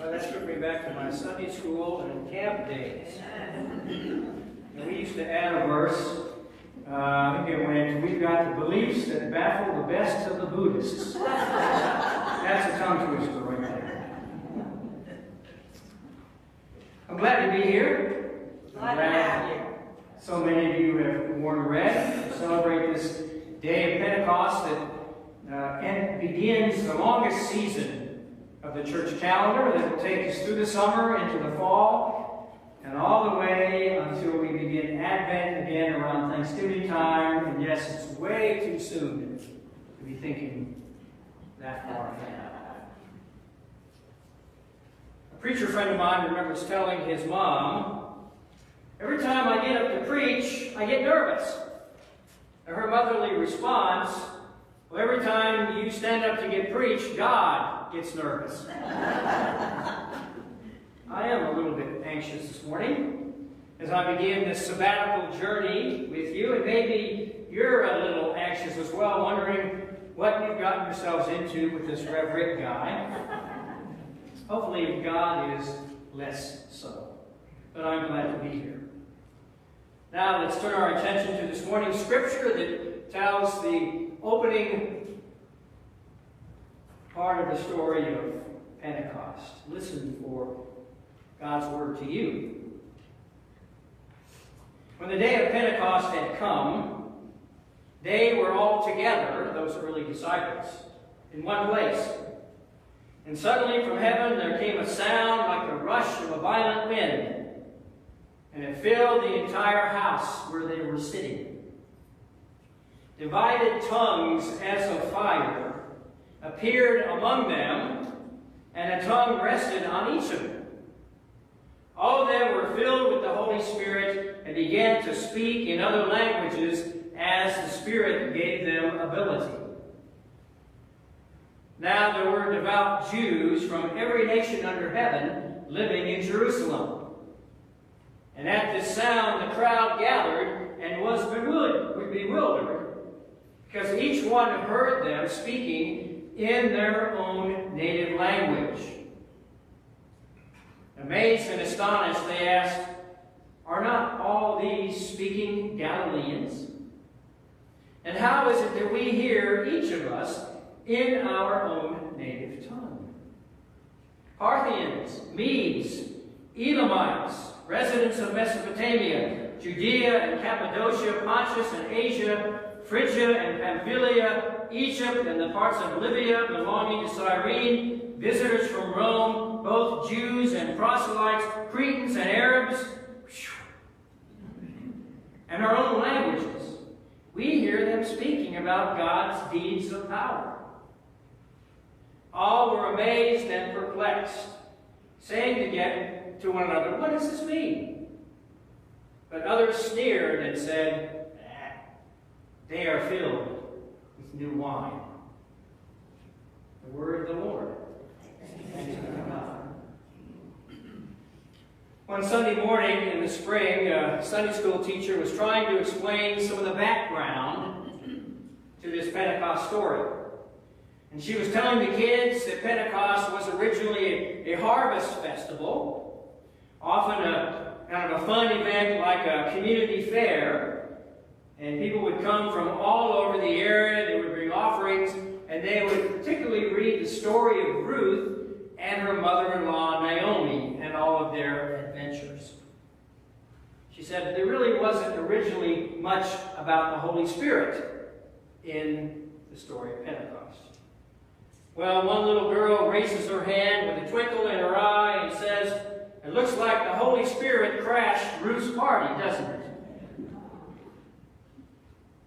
Well, that took me back to my Sunday school and camp days. And we used to add a verse. I think it went, "We've got the beliefs that baffle the best of the Buddhists." That's a tongue twister right there. I'm glad to be here. I'm glad so many of you have worn red to celebrate this day of Pentecost that begins the longest season of the church calendar that will take us through the summer into the fall and all the way until we begin Advent again around Thanksgiving time. And yes, it's way too soon to be thinking that far ahead. A preacher friend of mine remembers telling his mom, "Every time I get up to preach, I get nervous." And her motherly response, "Well, every time you stand up to get preached, God gets nervous." I am a little bit anxious this morning as I begin this sabbatical journey with you, and maybe you're a little anxious as well, wondering what you've gotten yourselves into with this Rev. Rick guy. Hopefully God is less so, but I'm glad to be here. Now let's turn our attention to this morning's scripture that tells the opening part of the story of Pentecost. Listen for God's word to you. When the day of Pentecost had come, they were all together, those early disciples, in one place. And suddenly from heaven there came a sound like the rush of a violent wind, and it filled the entire house where they were sitting. Divided tongues as of fire appeared among them, and a tongue rested on each of them. All of them were filled with the Holy Spirit and began to speak in other languages as the Spirit gave them ability. Now there were devout Jews from every nation under heaven living in Jerusalem. And at this sound the crowd gathered and was bewildered, because each one heard them speaking in their own native language. Amazed and astonished, they asked, "Are not all these speaking Galileans? And how is it that we hear, each of us, in our own native tongue? Parthians, Medes, Elamites, residents of Mesopotamia, Judea and Cappadocia, Pontus and Asia, Phrygia and Pamphylia, Egypt and the parts of Libya belonging to Cyrene, visitors from Rome, both Jews and proselytes, Cretans and Arabs, and our own languages. We hear them speaking about God's deeds of power." All were amazed and perplexed, saying to one another, "What does this mean?" But others sneered and said, "They are filled with new wine." The word of the Lord. Thanks be to God. One Sunday morning in the spring, a Sunday school teacher was trying to explain some of the background to this Pentecost story. And she was telling the kids that Pentecost was originally a harvest festival, often a kind of a fun event like a community fair. And people would come from all over the area, they would bring offerings, and they would particularly read the story of Ruth and her mother-in-law Naomi and all of their adventures. She said there really wasn't originally much about the Holy Spirit in the story of Pentecost. Well, one little girl raises her hand with a twinkle in her eye and says, "It looks like the Holy Spirit crashed Ruth's party, doesn't it?"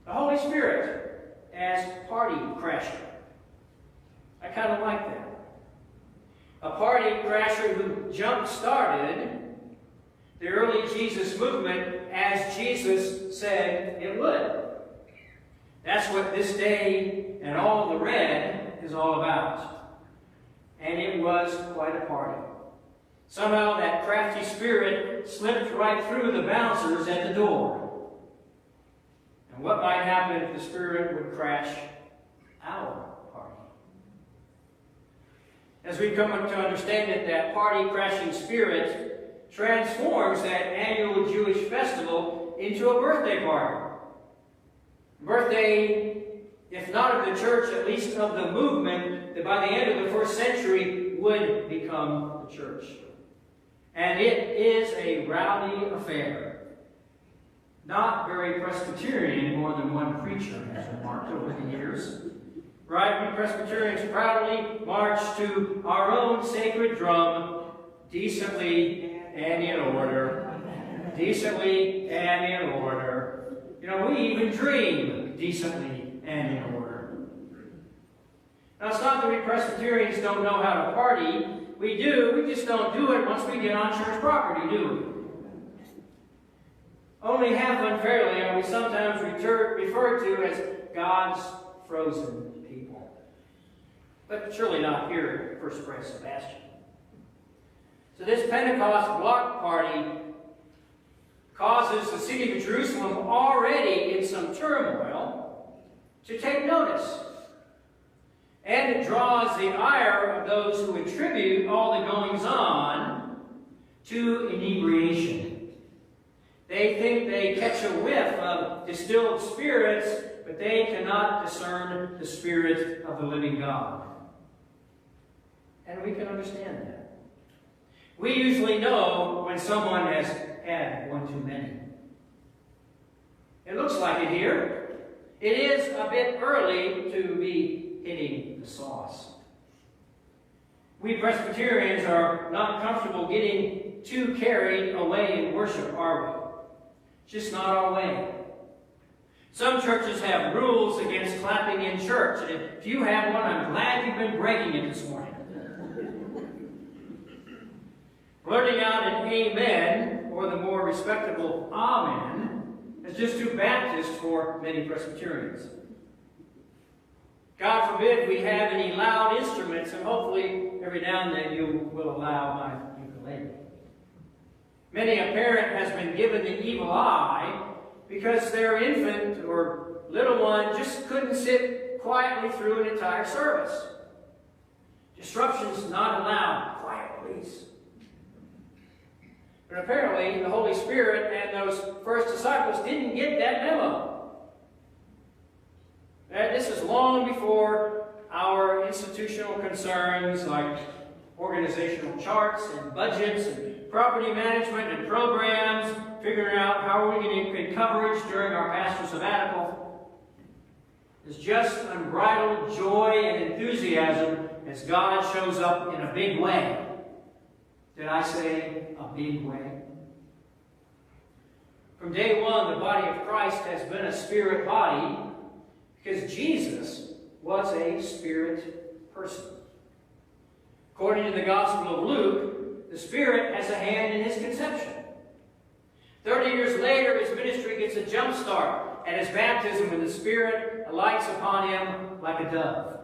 The Holy Spirit as party crasher. I kind of like that. A party crasher who jump-started the early Jesus movement as Jesus said it would. That's what this day and all the red is all about. And it was quite a party. Somehow that crafty spirit slipped right through the bouncers at the door. And what might happen if the Spirit would crash our party? as we come to understand it, that party-crashing spirit transforms that annual Jewish festival into a birthday party. Birthday, if not of the church, at least of the movement that by the end of the first century would become the church. And it is a rowdy affair. Not very Presbyterian, more than one preacher has remarked over the years. Right? We Presbyterians proudly march to our own sacred drum, decently and in order. Decently and in order. You know, we even dream decently and in order. Now, it's not that we Presbyterians don't know how to party. We do. We just don't do it once we get on church property, do we? Only half unfairly are we sometimes referred to as God's frozen people. But surely not here at First Pres Sebastian. So this Pentecost block party causes the city of Jerusalem, already in some turmoil, to take notice. And it draws the ire of those who attribute all the goings-on to inebriation. They think they catch a whiff of distilled spirits, but they cannot discern the Spirit of the living God. And we can understand that. We usually know when someone has had one too many. It looks like it here. It is a bit early to be hitting the sauce. We Presbyterians are not comfortable getting too carried away in worship, are we? Just not our way. Some churches have rules against clapping in church, and if you have one, I'm glad you've been breaking it this morning. Blurting out an amen, or the more respectable amen, is just too Baptist for many Presbyterians. God forbid we have any loud instruments, and hopefully every now and then you will allow my ukulele. Many a parent has been given the evil eye because their infant or little one just couldn't sit quietly through an entire service. Disruptions not allowed. Quiet, please. But apparently the Holy Spirit and those first disciples didn't get that memo. And this is long before our institutional concerns like organizational charts and budgets and property management and programs, figuring out how are we going to get coverage during our pastor sabbatical. It's just unbridled joy and enthusiasm as God shows up in a big way. Did I say a big way? From day one, the body of Christ has been a spirit body because Jesus was a spirit person. According to the Gospel of Luke, the Spirit has a hand in his conception. 30 years later, his ministry gets a jump start at his baptism when the Spirit alights upon him like a dove.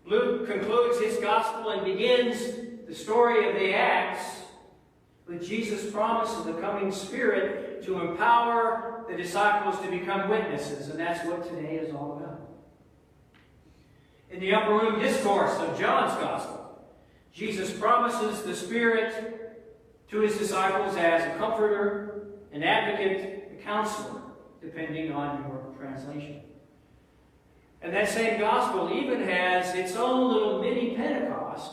Luke concludes his Gospel and begins the story of the Acts with Jesus' promise of the coming Spirit to empower the disciples to become witnesses, and that's what today is all about. In the upper room discourse of John's Gospel, Jesus promises the Spirit to his disciples as a comforter, an advocate, a counselor, depending on your translation. And that same Gospel even has its own little mini Pentecost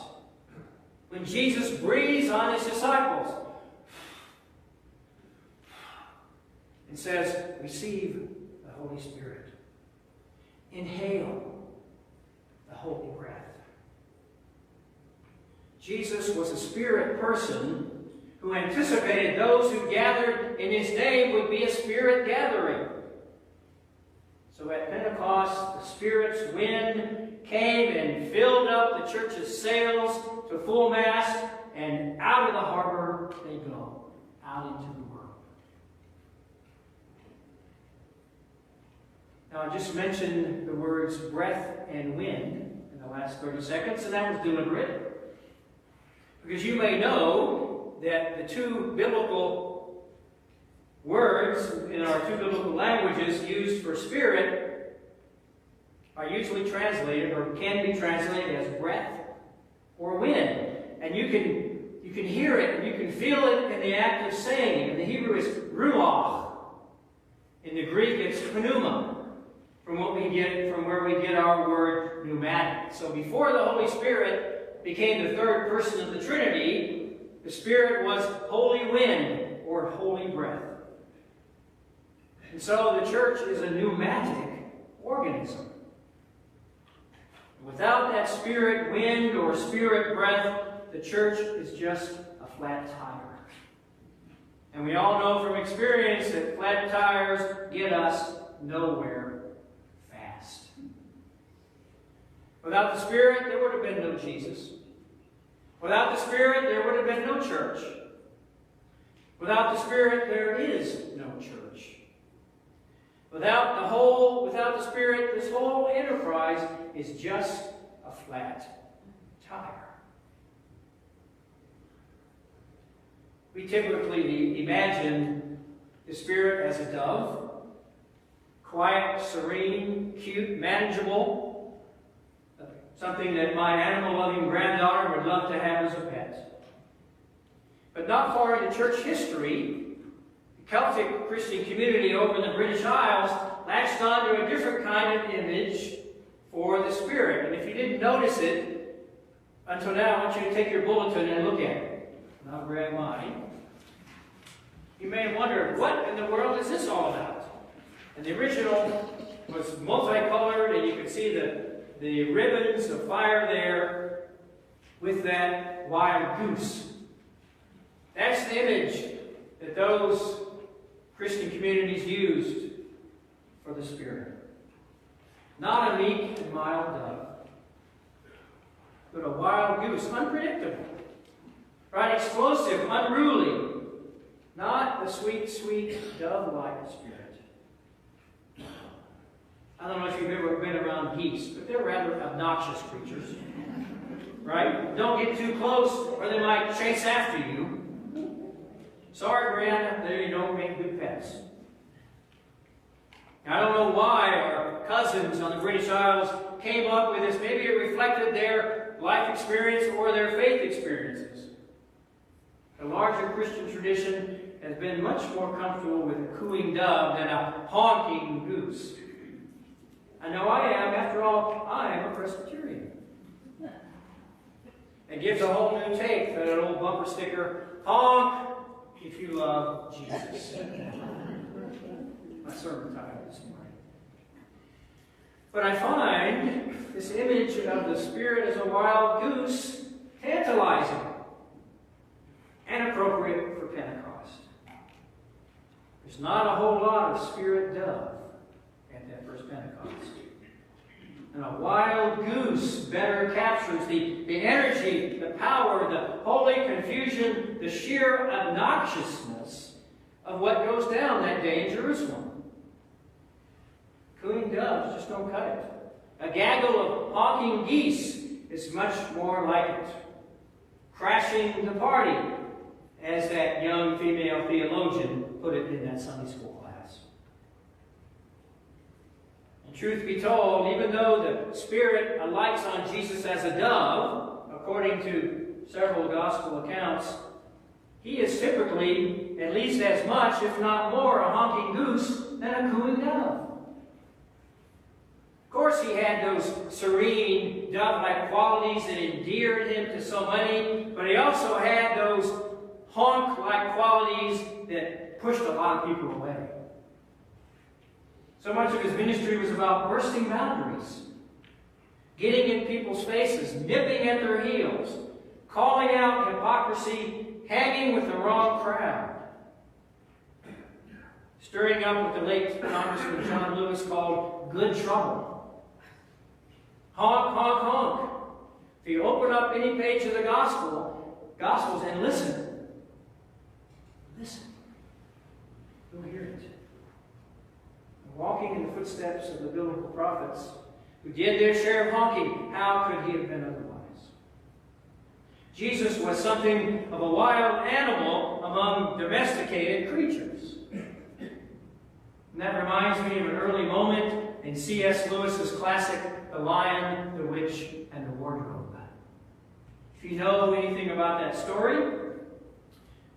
when Jesus breathes on his disciples and says, receive the Holy Spirit. Inhale the holy breath. Jesus was a spirit person who anticipated those who gathered in his name would be a spirit gathering. So at Pentecost, the Spirit's wind came and filled up the church's sails to full mast, and out of the harbor they go, out into the world. Now, I just mentioned the words breath and wind in the last 30 seconds, and that was deliberate. Because you may know that the two biblical words in our two biblical languages used for spirit are usually translated, or can be translated, as breath or wind. And you can hear it, and you can feel it in the act of saying. In the Hebrew, it's ruach. In the Greek, it's pneuma, from where we get our word pneumatic. So before the Holy Spirit became the third person of the Trinity, the Spirit was holy wind, or holy breath. And so the church is a pneumatic organism. Without that Spirit wind or Spirit breath, the church is just a flat tire. And we all know from experience that flat tires get us nowhere fast. Without the Spirit, there would have been no Jesus. Without the Spirit, there would have been no church. Without the Spirit, there is no church. Without the Spirit, this whole enterprise is just a flat tire. We typically imagine the Spirit as a dove, quiet, serene, cute, manageable, something that my animal-loving granddaughter would love to have as a pet. But not far into church history, the Celtic Christian community over in the British Isles latched onto a different kind of image for the Spirit. And if you didn't notice it until now, I want you to take your bulletin and look at it. And I'll grab mine. You may have wondered, what in the world is this all about? And the original was multicolored, and you could see the ribbons of fire there with that wild goose. That's the image that those Christian communities used for the Spirit. Not a meek and mild dove, but a wild goose, unpredictable, right? Explosive, unruly. Not the sweet, sweet dove-like Spirit. I don't know if you've ever been around geese, but they're rather obnoxious creatures. Right? Don't get too close, or they might chase after you. Sorry, Brianna, they don't make good pets. I don't know why our cousins on the British Isles came up with this. Maybe it reflected their life experience or their faith experiences. The larger Christian tradition has been much more comfortable with a cooing dove than a honking goose. I know I am. After all, I am a Presbyterian. It gives a whole new take to that old bumper sticker, honk if you love Jesus. My sermon title this morning. But I find this image of the Spirit as a wild goose tantalizing and appropriate for Pentecost. There's not a whole lot of Spirit dove at that first Pentecost. And a wild goose better captures the energy, the power, the holy confusion, the sheer obnoxiousness of what goes down that day in Jerusalem. Cooing doves just don't cut it. A gaggle of honking geese is much more like it. Crashing the party, as that young female theologian put it in that Sunday school class. And truth be told, even though the Spirit alights on Jesus as a dove, according to several gospel accounts, he is typically at least as much, if not more, a honking goose than a cooing dove. Of course, he had those serene, dove-like qualities that endeared him to so many, but he also had those honk-like qualities that pushed a lot of people away. So much of his ministry was about bursting boundaries, getting in people's faces, nipping at their heels, calling out hypocrisy, hanging with the wrong crowd, stirring up what the late Congressman John Lewis called good trouble. Honk, honk, honk. If you open up any page of the Gospels and listen, you'll hear it. Walking in the footsteps of the biblical prophets who did their share of honking, how could he have been otherwise? Jesus was something of a wild animal among domesticated creatures. And that reminds me of an early moment in C.S. Lewis's classic, The Lion, the Witch, and the Wardrobe. If you know anything about that story,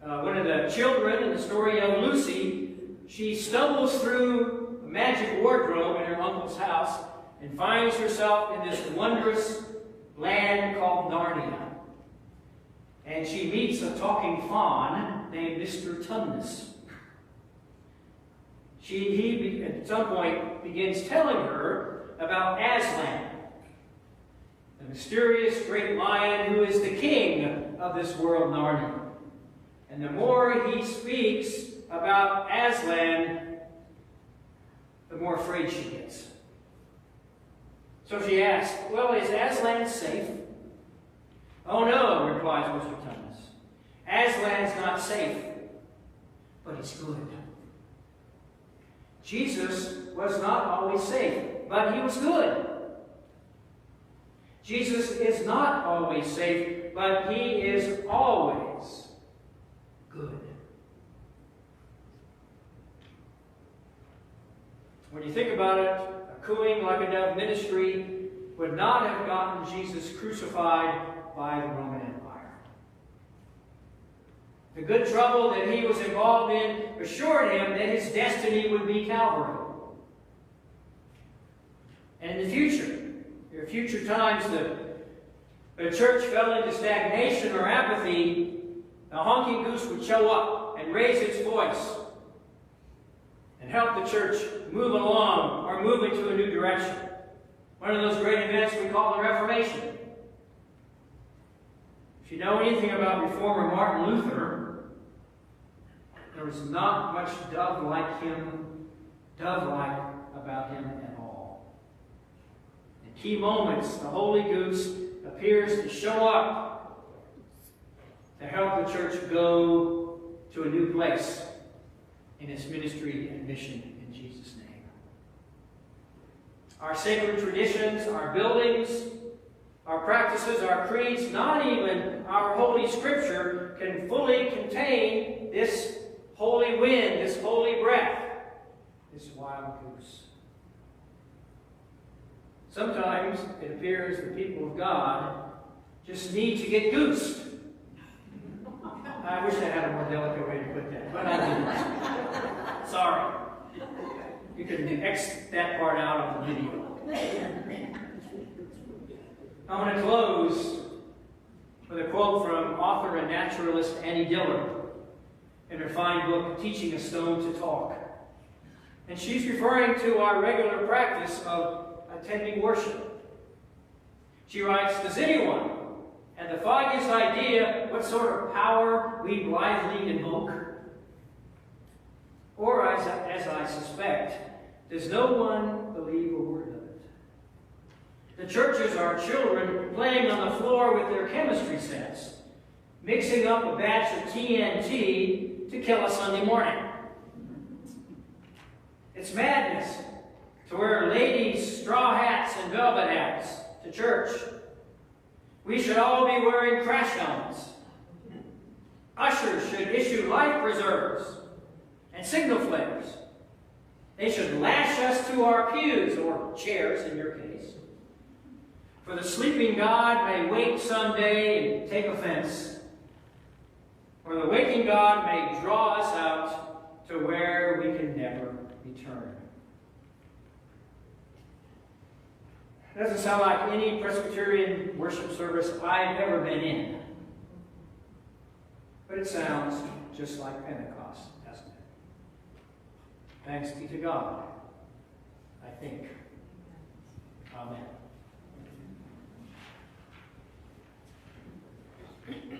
one of the children in the story, young Lucy, she stumbles through a magic wardrobe in her uncle's house and finds herself in this wondrous land called Narnia. And she meets a talking faun named Mr. Tumnus. He, at some point, begins telling her about Aslan, the mysterious great lion who is the king of this world, Narnia. And the more he speaks about Aslan, the more afraid she gets. So she asks, well, is Aslan safe? Oh no, replies Mr. Tumnus. Aslan's not safe, but he's good. Jesus was not always safe, but he was good. Jesus is not always safe, but he is always good. When you think about it, a cooing like a dove ministry would not have gotten Jesus crucified by the Roman Empire. The good trouble that he was involved in assured him that his destiny would be Calvary. And in the future, there are future times that the church fell into stagnation or apathy, the honking goose would show up and raise its voice and help the church move along or move into a new direction. One of those great events we call the Reformation. If you know anything about Reformer Martin Luther, there was not much dove-like about him at all. In key moments, the Holy Goose appears to show up to help the church go to a new place in its ministry and mission in Jesus' name. Our sacred traditions, our buildings, our practices, our creeds, not even our Holy Scripture can fully contain this holy wind, this holy breath, this wild goose. Sometimes it appears the people of God just need to get goosed. I wish I had a more delicate way to put that, but I didn't. Sorry. You can X that part out of the video. I want to close with a quote from author and naturalist Annie Dillard in her fine book, Teaching a Stone to Talk. And she's referring to our regular practice of attending worship. She writes, does anyone have the foggiest idea what sort of power we blithely invoke? Or, as I suspect, does no one believe a word of it? The churches are children playing on the floor with their chemistry sets, mixing up a batch of TNT to kill a Sunday morning. It's madness to wear ladies' straw hats and velvet hats to church. We should all be wearing crash helmets. Ushers should issue life preservers and signal flares. They should lash us to our pews, or chairs in your case. For the sleeping God may wake someday and take offense. Or the waking God may draw us out to where we can never return. It doesn't sound like any Presbyterian worship service I've ever been in. But it sounds just like Pentecost, doesn't it? Thanks be to God, I think.